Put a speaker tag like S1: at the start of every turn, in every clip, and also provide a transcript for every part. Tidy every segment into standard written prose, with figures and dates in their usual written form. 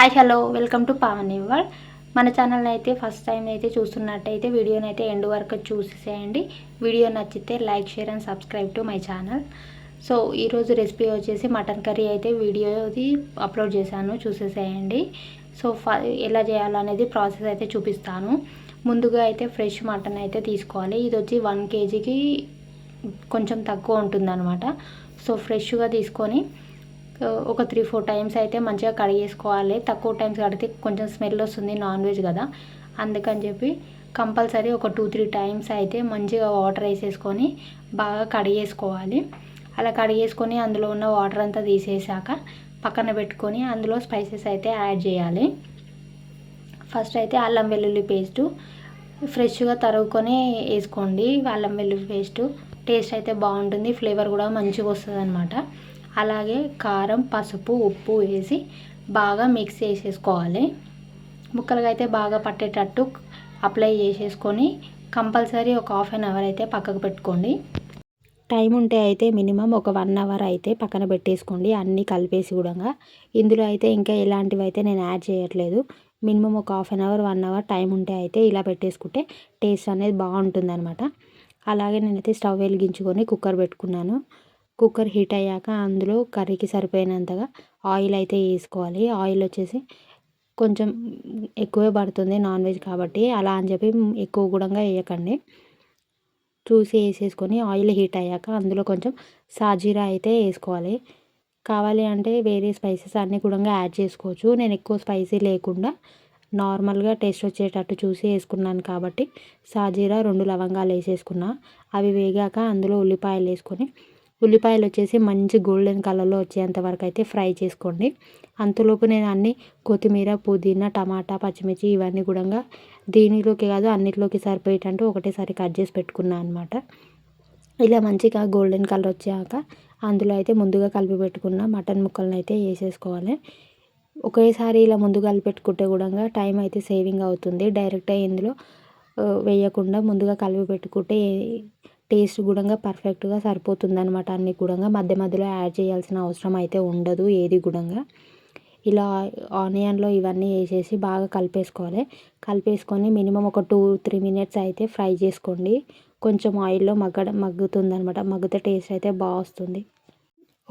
S1: Hi hello welcome to Pavani world. మన ఛానల్ని అయితే ఫస్ట్ టైం అయితే చూస్తున్నట్టయితే వీడియోని అయితే ఎండ్ వరకు చూసేసేయండి. వీడియో నచ్చితే like share and subscribe to my channel. So ఈరోజు రెసిపీ వచ్చేసి మటన్ కర్రీ అయితే వీడియోది అప్లోడ్ చేశాను, చూసేసేయండి. సో ఎలా చేయాలనేది ప్రాసెస్ అయితే చూపిస్తాను. ముందుగా అయితే ఫ్రెష్ మటన్ అయితే తీసుకోవాలి. ఇది వచ్చి 1 kgకి కొంచెం తక్కువ ఉంటుందన్నమాట. సో ఫ్రెష్గా తీసుకొని ఒక 3-4 టైమ్స్ అయితే మంచిగా కడిగేసుకోవాలి. తక్కువ టైమ్స్ కడిగితే కొంచెం స్మెల్ వస్తుంది, నాన్ వెజ్ కదా, అందుకని చెప్పి కంపల్సరీ ఒక 2-3 టైమ్స్ అయితే మంచిగా వాటర్ వేసేసుకొని బాగా కడిగేసుకోవాలి. అలా కడిగేసుకొని అందులో ఉన్న వాటర్ అంతా తీసేసాక పక్కన పెట్టుకొని అందులో స్పైసెస్ అయితే యాడ్ చేయాలి. ఫస్ట్ అయితే అల్లం వెల్లుల్లి పేస్టు ఫ్రెష్గా తరుగుకొని వేసుకోండి. అల్లం వెల్లుల్లి పేస్టు టేస్ట్ అయితే బాగుంటుంది, ఫ్లేవర్ కూడా మంచిగా వస్తుంది అనమాట. అలాగే కారం, పసుపు, ఉప్పు వేసి బాగా మిక్స్ చేసేసుకోవాలి. ముక్కలుగా అయితే బాగా పట్టేటట్టు అప్లై చేసేసుకొని కంపల్సరీ ఒక 1/2 అవర్ అయితే పక్కకు పెట్టుకోండి. టైం ఉంటే అయితే మినిమం ఒక 1 అవర్ అయితే పక్కన పెట్టేసుకోండి, అన్నీ కలిపేసి కూడా. ఇందులో అయితే ఇంకా ఎలాంటివి అయితే నేను యాడ్ చేయట్లేదు. మినిమం ఒక 1/2 అవర్ 1 అవర్ టైం ఉంటే అయితే ఇలా పెట్టేసుకుంటే టేస్ట్ అనేది బాగుంటుంది అనమాట. అలాగే నేనైతే స్టవ్ వెలిగించుకొని కుక్కర్ పెట్టుకున్నాను. కుక్కర్ హీట్ అయ్యాక అందులో కర్రీకి సరిపోయినంతగా ఆయిల్ అయితే వేసుకోవాలి. ఆయిల్ వచ్చేసి కొంచెం ఎక్కువే పడుతుంది నాన్ వెజ్ కాబట్టి, అలా అని చెప్పి ఎక్కువ కూడా వేయకండి, చూసి వేసేసుకొని ఆయిల్ హీట్ అయ్యాక అందులో కొంచెం సాజీరా అయితే వేసుకోవాలి. కావాలి అంటే వేరే స్పైసెస్ అన్నీ కూడా యాడ్ చేసుకోవచ్చు. నేను ఎక్కువ స్పైసీ లేకుండా నార్మల్గా టేస్ట్ వచ్చేటట్టు చూసి వేసుకున్నాను కాబట్టి సాజీరా 2 లవంగాలు వేసేసుకున్నా. అవి వేగాక అందులో ఉల్లిపాయలు వేసుకొని, ఉల్లిపాయలు వచ్చేసి మంచి గోల్డెన్ కలర్లో వచ్చేంత వరకు అయితే ఫ్రై చేసుకోండి. అంతలోపు నేను అన్ని కొత్తిమీర, పుదీనా, టమాటా, పచ్చిమిర్చి ఇవన్నీ కూడా దీనిలోకి కాదు అన్నిటిలోకి సరిపోయేటట్టు ఒకటేసారి కట్ చేసి పెట్టుకున్నాను అనమాట. ఇలా మంచిగా గోల్డెన్ కలర్ వచ్చాక అందులో అయితే ముందుగా కలిపి పెట్టుకున్న మటన్ ముక్కలను అయితే వేసేసుకోవాలి. ఒకేసారి ఇలా ముందు కలిపి పెట్టుకుంటే కూడా టైం అయితే సేవింగ్ అవుతుంది. డైరెక్ట్గా ఇందులో వేయకుండా ముందుగా కలిపి పెట్టుకుంటే టేస్ట్ కూడా పర్ఫెక్ట్గా సరిపోతుంది అనమాట. అన్నీ కూడా మధ్య మధ్యలో యాడ్ చేయాల్సిన అవసరం అయితే ఉండదు ఏది కూడా. ఇలా ఆనియన్లో ఇవన్నీ వేసేసి బాగా కలిపేసుకోవాలి. కలిపేసుకొని మినిమం ఒక 2-3 మినిట్స్ అయితే ఫ్రై చేసుకోండి. కొంచెం ఆయిల్లో మగ్గుతుంది అనమాట. మగ్గితే టేస్ట్ అయితే బాగా వస్తుంది.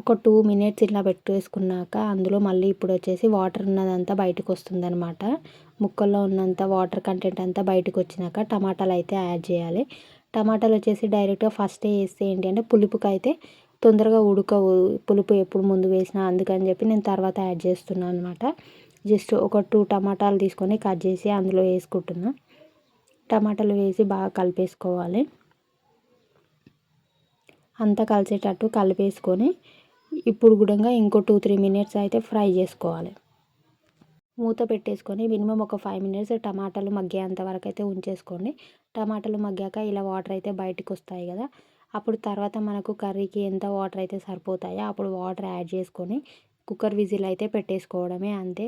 S1: ఒక 2 మినిట్స్ ఇలా పెట్టేసుకున్నాక అందులో మళ్ళీ ఇప్పుడు వచ్చేసి వాటర్ ఉన్నదంతా బయటకు వస్తుంది అనమాట. ముక్కల్లో ఉన్నంత వాటర్ కంటెంట్ అంతా బయటకు వచ్చినాక టమాటాలు అయితే యాడ్ చేయాలి. టమాటాలు వచ్చేసి డైరెక్ట్గా ఫస్టే వేస్తే ఏంటి అంటే పులుపుకి అయితే తొందరగా ఉడకవు. పులుపు ఎప్పుడు ముందు వేసినా, అందుకని చెప్పి నేను తర్వాత యాడ్ చేస్తున్నాను అనమాట. జస్ట్ ఒక 2 టమాటాలు తీసుకొని కట్ చేసి అందులో వేసుకుంటున్నా. టమాటాలు వేసి బాగా కలిపేసుకోవాలి. అంతా కలిసేటట్టు కలిపేసుకొని ఇప్పుడు కూడా ఇంకో 2-3 మినిట్స్ అయితే ఫ్రై చేసుకోవాలి. మూత పెట్టేసుకొని మినిమం ఒక 5 మినిట్స్ టమాటాలు మగ్గేంత వరకు అయితే ఉంచేసుకోండి. టమాటాలు మగ్గాక ఇలా వాటర్ అయితే బయటకు వస్తాయి కదా, అప్పుడు తర్వాత మనకు కర్రీకి ఎంత వాటర్ అయితే సరిపోతాయో అప్పుడు వాటర్ యాడ్ చేసుకొని కుక్కర్ విజిల్ అయితే పెట్టేసుకోవడమే, అంతే.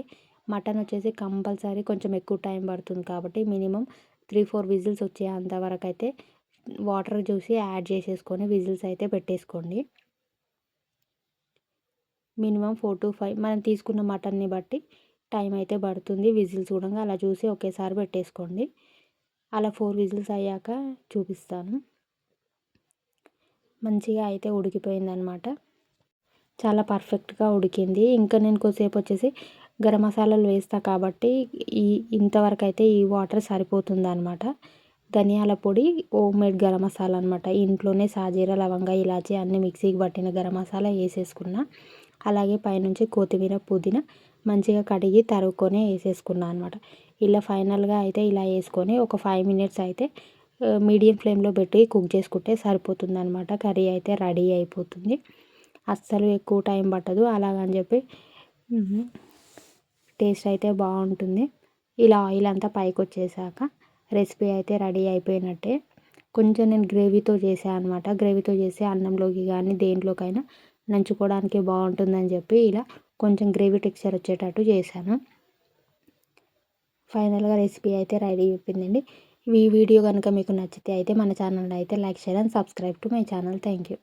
S1: మటన్ వచ్చేసి కంపల్సరీ కొంచెం ఎక్కువ టైం పడుతుంది కాబట్టి మినిమం 3-4 విజిల్స్ వచ్చేంత వరకు అయితే వాటర్ చూసి యాడ్ చేసేసుకొని విజిల్స్ అయితే పెట్టేసుకోండి. మినిమం 4-5 మనం తీసుకున్న మటన్ని బట్టి టైం అయితే పడుతుంది. విజిల్స్ కూడా అలా చూసి ఒకేసారి పెట్టేసుకోండి. అలా 4 విజిల్స్ అయ్యాక చూపిస్తాను. మంచిగా అయితే ఉడికిపోయిందనమాట, చాలా పర్ఫెక్ట్గా ఉడికింది. ఇంకా నేను కొద్దిసేపు వచ్చేసి గరం మసాలాలు వేస్తా కాబట్టి ఇంతవరకు అయితే ఈ వాటర్ సరిపోతుంది అనమాట. ధనియాల పొడి, హోమ్మేడ్ గరం మసాలా అనమాట. ఇంట్లోనే సాజీరా, లవంగా, ఇలాచి అన్ని మిక్సీకి పట్టిన గరం మసాలా వేసేసుకున్నా. అలాగే పైనుంచి కొత్తిమీర, పుదీనా మంచిగా కడిగి తరుగుకొని వేసేసుకున్నాను అనమాట. ఇలా ఫైనల్గా అయితే ఇలా వేసుకొని ఒక 5 మినిట్స్ అయితే మీడియం ఫ్లేమ్లో పెట్టి కుక్ చేసుకుంటే సరిపోతుంది అనమాట. కర్రీ అయితే రెడీ అయిపోతుంది, అస్సలు ఎక్కువ టైం పట్టదు. అలాగని చెప్పి టేస్ట్ అయితే బాగుంటుంది. ఇలా ఆయిల్ అంతా పైకి వచ్చేసాక రెసిపీ అయితే రెడీ అయిపోయినట్టే. కొంచెం నేను గ్రేవీతో చేసాను అనమాట. గ్రేవీతో చేసి అన్నంలోకి కానీ దేంట్లోకైనా నంచుకోవడానికి బాగుంటుందని చెప్పి ఇలా కొంచెం గ్రేవీ టెక్స్చర్ వచ్చేటట్టు చేశాను. ఫైనల్గా రెసిపీ అయితే రెడీ అయిపోయిందండి. ఈ వీడియో కనుక మీకు నచ్చితే అయితే మన ఛానల్ అయితే like, share and subscribe to my channel. Thank you.